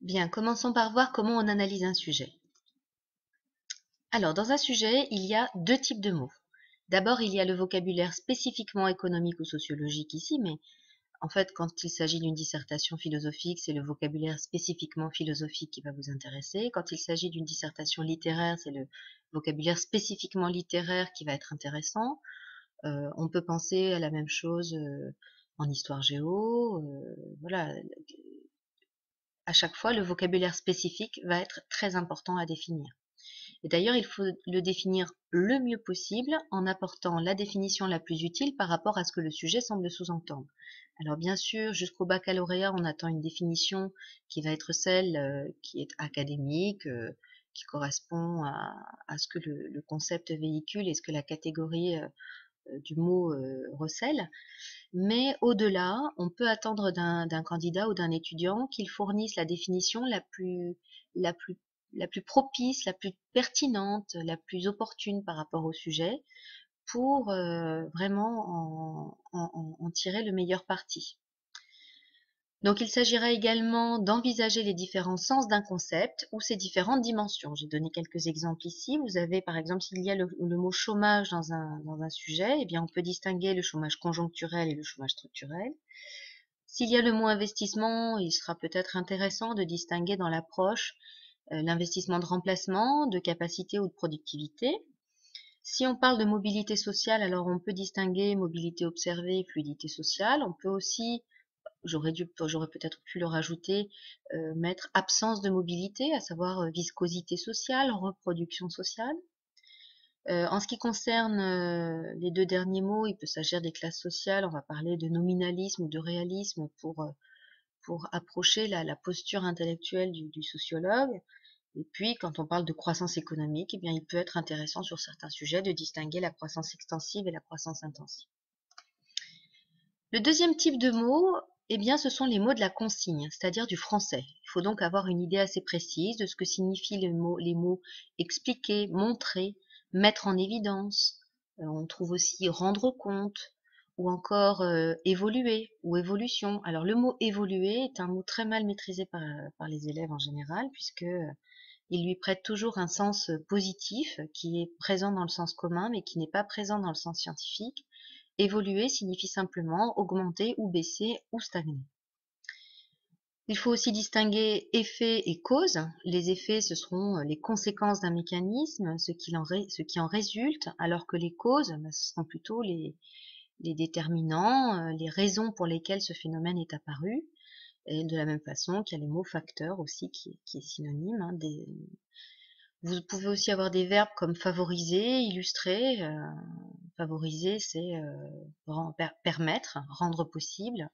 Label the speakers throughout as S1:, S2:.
S1: Bien, commençons par voir comment on analyse un sujet. Alors, dans un sujet, il y a deux types de mots. D'abord, il y a le vocabulaire spécifiquement économique ou sociologique ici, mais en fait, quand il s'agit d'une dissertation philosophique, c'est le vocabulaire spécifiquement philosophique qui va vous intéresser. Quand il s'agit d'une dissertation littéraire, c'est le vocabulaire spécifiquement littéraire qui va être intéressant. On peut penser à la même chose en histoire géo. Voilà, à chaque fois, le vocabulaire spécifique va être très important à définir. Et d'ailleurs, il faut le définir le mieux possible en apportant la définition la plus utile par rapport à ce que le sujet semble sous-entendre. Alors bien sûr, jusqu'au baccalauréat, on attend une définition qui va être celle qui est académique, qui correspond à ce que le concept véhicule et ce que la catégorie du mot recèle. Mais au-delà, on peut attendre d'un candidat ou d'un étudiant qu'il fournisse la définition la plus, la plus propice, la plus pertinente, la plus opportune par rapport au sujet pour vraiment en tirer le meilleur parti. Donc il s'agira également d'envisager les différents sens d'un concept ou ses différentes dimensions. J'ai donné quelques exemples ici. Vous avez par exemple, s'il y a le mot chômage dans un sujet, eh bien on peut distinguer le chômage conjoncturel et le chômage structurel. S'il y a le mot investissement, il sera peut-être intéressant de distinguer dans l'approche l'investissement de remplacement, de capacité ou de productivité. Si on parle de mobilité sociale, alors on peut distinguer mobilité observée et fluidité sociale. On peut aussi, j'aurais peut-être pu le rajouter, mettre absence de mobilité, à savoir viscosité sociale, reproduction sociale. En ce qui concerne les deux derniers mots, il peut s'agir des classes sociales. On va parler de nominalisme ou de réalisme pour approcher la posture intellectuelle du sociologue. Et puis, quand on parle de croissance économique, eh bien, il peut être intéressant sur certains sujets de distinguer la croissance extensive et la croissance intensive. Le deuxième type de mots, eh bien, ce sont les mots de la consigne, c'est-à-dire du français. Il faut donc avoir une idée assez précise de ce que signifient les mots expliquer, montrer, mettre en évidence. On trouve aussi rendre compte, ou encore évoluer ou évolution. Alors le mot évoluer est un mot très mal maîtrisé par les élèves en général, puisque il lui prête toujours un sens positif qui est présent dans le sens commun, mais qui n'est pas présent dans le sens scientifique. Évoluer signifie simplement augmenter ou baisser ou stagner. Il faut aussi distinguer effet et cause. Les effets, ce seront les conséquences d'un mécanisme, ce qui en résulte, alors que les causes, ce seront plutôt les déterminants, les raisons pour lesquelles ce phénomène est apparu. Et de la même façon qu'il y a les mots facteurs aussi, qui est synonyme. Vous pouvez aussi avoir des verbes comme favoriser, illustrer. Favoriser, c'est permettre, rendre possible,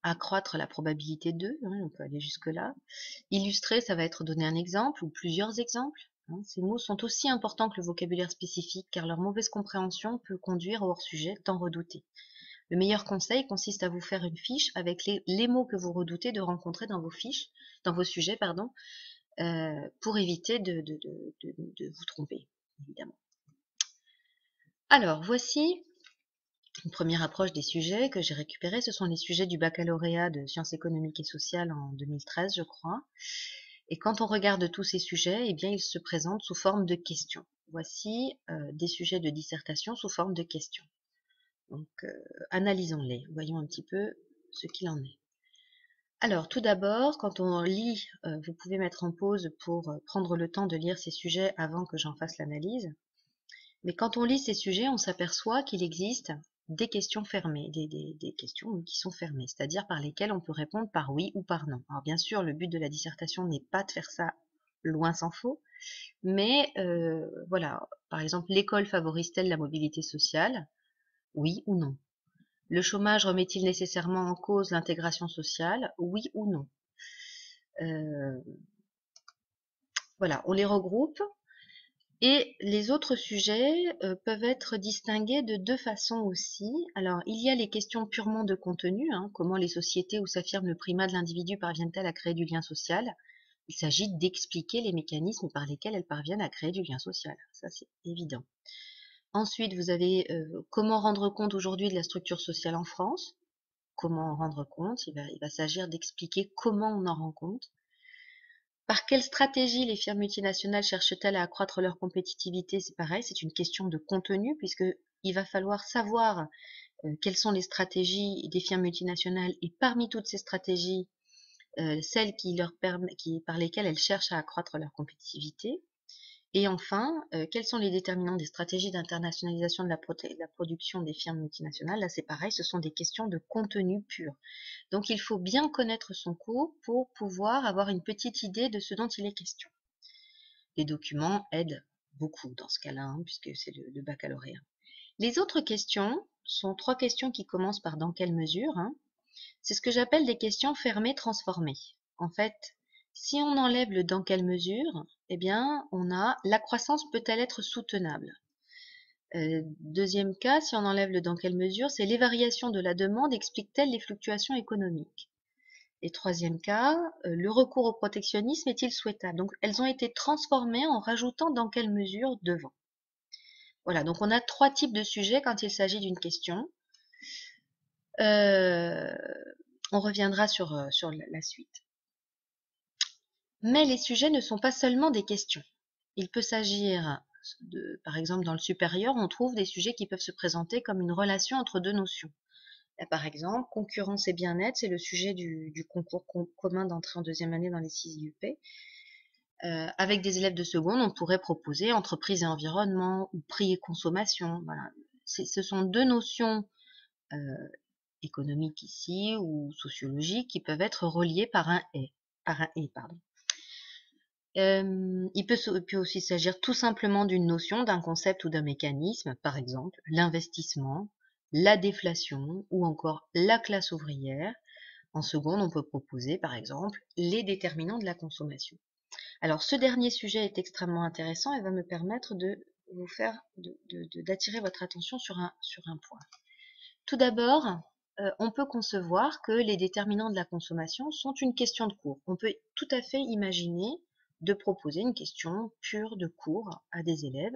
S1: accroître la probabilité de, hein, on peut aller jusque-là. Illustrer, ça va être donner un exemple ou plusieurs exemples. Hein. Ces mots sont aussi importants que le vocabulaire spécifique car leur mauvaise compréhension peut conduire au hors-sujet tant redouté. Le meilleur conseil consiste à vous faire une fiche avec les mots que vous redoutez de rencontrer dans vos fiches, dans vos sujets, pardon, pour éviter de vous tromper, évidemment. Alors, voici une première approche des sujets que j'ai récupérés. Ce sont les sujets du baccalauréat de sciences économiques et sociales en 2013, je crois. Et quand on regarde tous ces sujets, eh bien, ils se présentent sous forme de questions. Voici des sujets de dissertation sous forme de questions. Donc, analysons-les, voyons un petit peu ce qu'il en est. Alors, tout d'abord, quand on lit, vous pouvez mettre en pause pour prendre le temps de lire ces sujets avant que j'en fasse l'analyse. Mais quand on lit ces sujets, on s'aperçoit qu'il existe des questions fermées, des questions qui sont fermées, c'est-à-dire par lesquelles on peut répondre par oui ou par non. Alors bien sûr, le but de la dissertation n'est pas de faire ça loin s'en faut, mais voilà, par exemple, l'école favorise-t-elle la mobilité sociale? Oui ou non. Le chômage remet-il nécessairement en cause l'intégration sociale? Oui ou non. Voilà, on les regroupe. Et les autres sujets peuvent être distingués de deux façons aussi. Alors, il y a les questions purement de contenu, hein, comment les sociétés où s'affirme le primat de l'individu parviennent-elles à créer du lien social? Il s'agit d'expliquer les mécanismes par lesquels elles parviennent à créer du lien social. Ça, c'est évident. Ensuite, vous avez comment rendre compte aujourd'hui de la structure sociale en France. comment en rendre compte, il va s'agir d'expliquer comment on en rend compte. Par quelle stratégie les firmes multinationales cherchent-elles à accroître leur compétitivité? C'est pareil, c'est une question de contenu, puisque il va falloir savoir quelles sont les stratégies des firmes multinationales, et parmi toutes ces stratégies, celles par lesquelles elles cherchent à accroître leur compétitivité. Et enfin, quels sont les déterminants des stratégies d'internationalisation de la production des firmes multinationales? Là, c'est pareil, ce sont des questions de contenu pur. Donc, il faut bien connaître son cours pour pouvoir avoir une petite idée de ce dont il est question. Les documents aident beaucoup dans ce cas-là, hein, puisque c'est le baccalauréat. Les autres questions sont 3 questions qui commencent par dans quelle mesure, hein. C'est ce que j'appelle des questions fermées transformées. En fait, si on enlève le dans quelle mesure, eh bien, on a la croissance peut-elle être soutenable? Deuxième cas, si on enlève le dans quelle mesure, c'est les variations de la demande expliquent-elles les fluctuations économiques? Et troisième cas, le recours au protectionnisme est-il souhaitable? Donc, elles ont été transformées en rajoutant dans quelle mesure devant. Voilà, donc on a 3 types de sujets quand il s'agit d'une question. On reviendra sur la suite. Mais les sujets ne sont pas seulement des questions. Il peut s'agir par exemple, dans le supérieur, on trouve des sujets qui peuvent se présenter comme une relation entre 2 notions. Là, par exemple, concurrence et bien-être, c'est le sujet du concours commun d'entrée en 2e année dans les 6 IUP. Avec des élèves de seconde, on pourrait proposer entreprise et environnement ou prix et consommation. Voilà. Ce sont 2 notions économiques ici ou sociologiques qui peuvent être reliées par un et. Il peut aussi s'agir tout simplement d'une notion, d'un concept ou d'un mécanisme, par exemple l'investissement, la déflation ou encore la classe ouvrière. En seconde, on peut proposer par exemple les déterminants de la consommation. Alors ce dernier sujet est extrêmement intéressant et va me permettre de vous faire d'attirer votre attention sur un point. Tout d'abord, on peut concevoir que les déterminants de la consommation sont une question de cours. On peut tout à fait imaginer de proposer une question pure de cours à des élèves.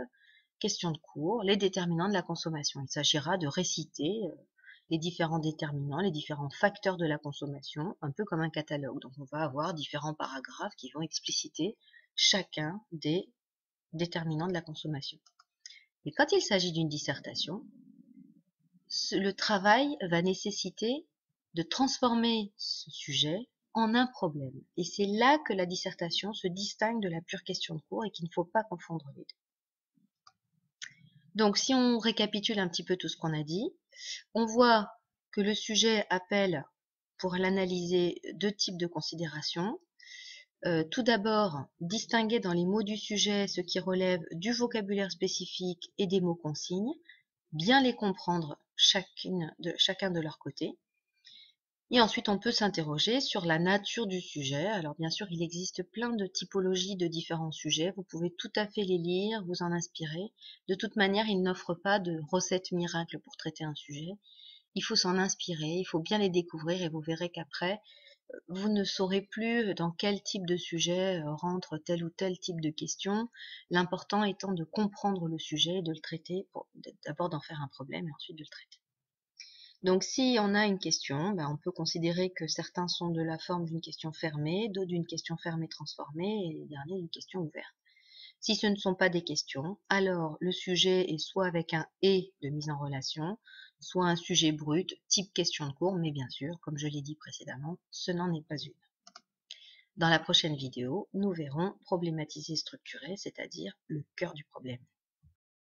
S1: Question de cours, les déterminants de la consommation. Il s'agira de réciter les différents déterminants, les différents facteurs de la consommation, un peu comme un catalogue. Donc on va avoir différents paragraphes qui vont expliciter chacun des déterminants de la consommation. Et quand il s'agit d'une dissertation, le travail va nécessiter de transformer ce sujet en un problème. Et c'est là que la dissertation se distingue de la pure question de cours et qu'il ne faut pas confondre les deux. Donc si on récapitule un petit peu tout ce qu'on a dit, on voit que le sujet appelle, pour l'analyser, 2 types de considérations. Tout d'abord, distinguer dans les mots du sujet ce qui relève du vocabulaire spécifique et des mots consignes, bien les comprendre chacun de leur côté. Et ensuite, on peut s'interroger sur la nature du sujet. Alors bien sûr, il existe plein de typologies de différents sujets. Vous pouvez tout à fait les lire, vous en inspirer. De toute manière, ils n'offrent pas de recettes miracles pour traiter un sujet. Il faut s'en inspirer, il faut bien les découvrir et vous verrez qu'après, vous ne saurez plus dans quel type de sujet rentre tel ou tel type de question. L'important étant de comprendre le sujet, de le traiter, d'abord d'en faire un problème et ensuite de le traiter. Donc si on a une question, on peut considérer que certains sont de la forme d'une question fermée, d'autres d'une question fermée transformée et les derniers d'une question ouverte. Si ce ne sont pas des questions, alors le sujet est soit avec un « et » de mise en relation, soit un sujet brut, type question de cours, mais bien sûr, comme je l'ai dit précédemment, ce n'en est pas une. Dans la prochaine vidéo, nous verrons problématiser structurer, c'est-à-dire le cœur du problème.